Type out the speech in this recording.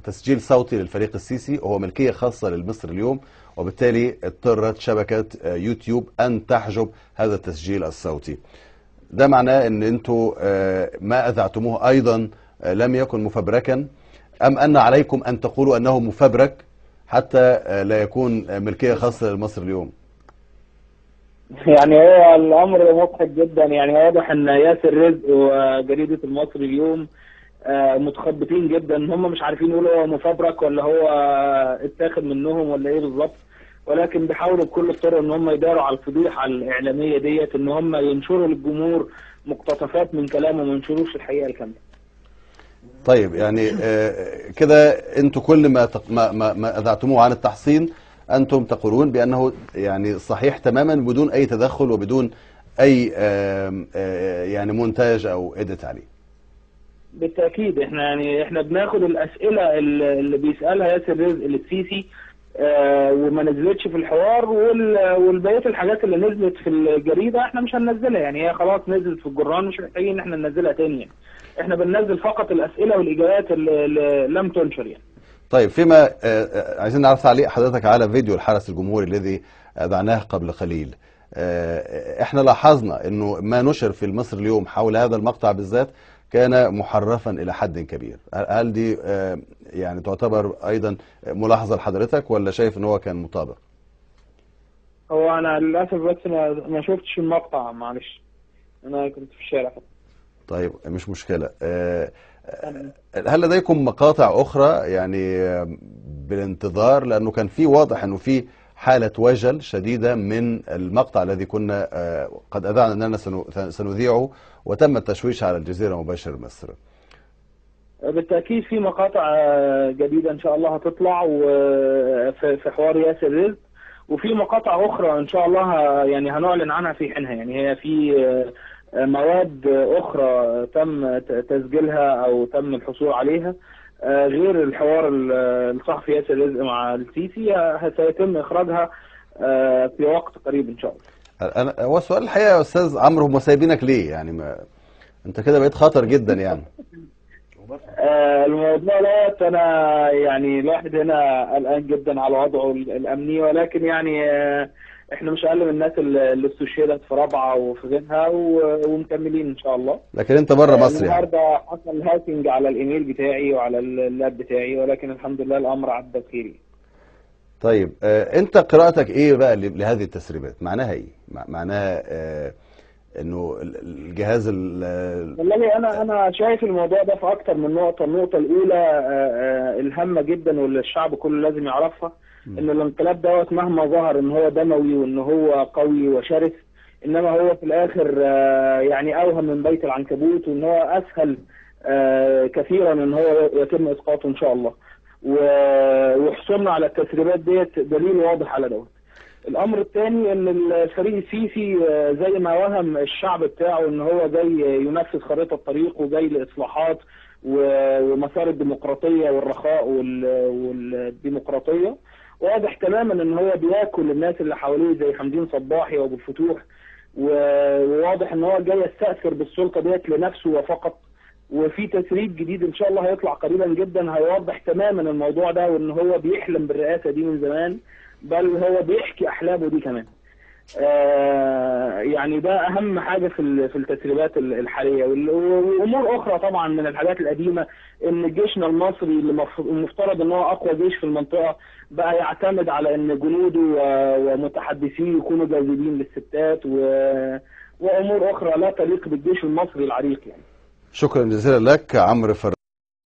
تسجيل صوتي للفريق السيسي هو ملكية خاصة للمصري اليوم، وبالتالي اضطرت شبكة يوتيوب أن تحجب هذا التسجيل الصوتي. ده معناه أن أنتوا ما أذعتموه أيضا لم يكن مفبركا، أم أن عليكم أن تقولوا أنه مفبرك حتى لا يكون ملكية خاصة للمصري اليوم؟ يعني هو الامر مضحك جدا. يعني واضح ان ياسر رزق وجريده المصري اليوم متخبطين جدا، ان هم مش عارفين يقولوا هو مفبرك ولا هو اتاخد منهم ولا ايه بالظبط، ولكن بيحاولوا بكل الطرق ان هم يداروا على الفضيحه الاعلاميه ديت، ان هم ينشروا للجمهور مقتطفات من كلامه وما ينشروش الحقيقه الكامله. طيب يعني كده انتوا كل ما اذعتموه عن التحصين انتم تقولون بانه يعني صحيح تماما بدون اي تدخل وبدون اي يعني مونتاج او اديت عليه. بالتاكيد احنا بناخد الاسئله اللي بيسالها ياسر رزق للسيسي وما نزلتش في الحوار، والبقيه الحاجات اللي نزلت في الجريده احنا مش هننزلها. يعني هي خلاص نزلت في الجران، مش محتاجين ان احنا ننزلها تاني. يعني احنا بننزل فقط الاسئله والاجابات اللي لم تنشر يعني. طيب فيما عايزين نعرف تعليق حضرتك على فيديو الحرس الجمهوري الذي اذعناه قبل قليل. احنا لاحظنا انه ما نشر في المصري اليوم حول هذا المقطع بالذات كان محرفا الى حد كبير. هل دي يعني تعتبر ايضا ملاحظه لحضرتك ولا شايف ان هو كان مطابق؟ هو انا للاسف بس ما شفتش المقطع، معلش انا كنت في الشارع. طيب مش مشكله. هل لديكم مقاطع اخرى يعني بالانتظار؟ لانه كان في واضح انه في حاله وجل شديده من المقطع الذي كنا قد اذعنا اننا سنذيعه وتم التشويش على الجزيره مباشر مصر. بالتاكيد في مقاطع جديده ان شاء الله هتطلع في حوار ياسر رزق، وفي مقاطع اخرى ان شاء الله يعني هنعلن عنها في حينها. يعني هي في مواد اخرى تم تسجيلها او تم الحصول عليها غير الحوار الصحفي ياسر رزق مع السيسي، سيتم اخراجها في وقت قريب ان شاء الله. هو السؤال الحقيقه يا استاذ عمرو، هم سايبينك ليه؟ يعني انت كده بقيت خطر جدا يعني. الموضوع دوت انا يعني الواحد هنا قلقان جدا على وضعه الامني، ولكن يعني احنا مش اقل من الناس اللي استشهدت في رابعه وفي غيرها ومكملين ان شاء الله. لكن انت بره مصر يعني. النهارده حصل هاكينج على الايميل بتاعي وعلى اللاب بتاعي، ولكن الحمد لله الامر عدى بخير. طيب انت قراءتك ايه بقى لهذه التسريبات؟ معناها ايه؟ معناها انه الجهاز والله انا شايف الموضوع ده في اكتر من نقطه. النقطه الاولى الهامه جدا واللي الشعب كله لازم يعرفها، ان الانقلاب دوت مهما ظهر ان هو دموي وان هو قوي وشرس، انما هو في الاخر يعني اوهم من بيت العنكبوت، وان هو اسهل كثيرا ان هو يتم اسقاطه ان شاء الله. وحصولنا على التسريبات ديت دليل واضح على دوت. الامر الثاني ان الفريق السيسي زي ما وهم الشعب بتاعه ان هو جاي ينفذ خريطه طريق وجاي لاصلاحات ومسار الديمقراطيه والرخاء والديمقراطيه، واضح تماما ان هو بياكل الناس اللي حواليه زي حمدين صباحي وابو الفتوح، وواضح ان هو جاي يستأثر بالسلطه ديت لنفسه وفقط. وفي تسريب جديد ان شاء الله هيطلع قريبا جدا هيوضح تماما الموضوع ده، وان هو بيحلم بالرئاسه دي من زمان، بل هو بيحكي احلامه دي كمان. يعني ده اهم حاجه في التسريبات الحاليه. وامور اخرى طبعا من الحاجات القديمه، ان جيشنا المصري اللي المفترض ان هو اقوى جيش في المنطقه بقى يعتمد على ان جنوده ومتحدثيه يكونوا جاذبين للستات وامور اخرى لا تليق بالجيش المصري العريق يعني. شكرا جزيلا لك عمرو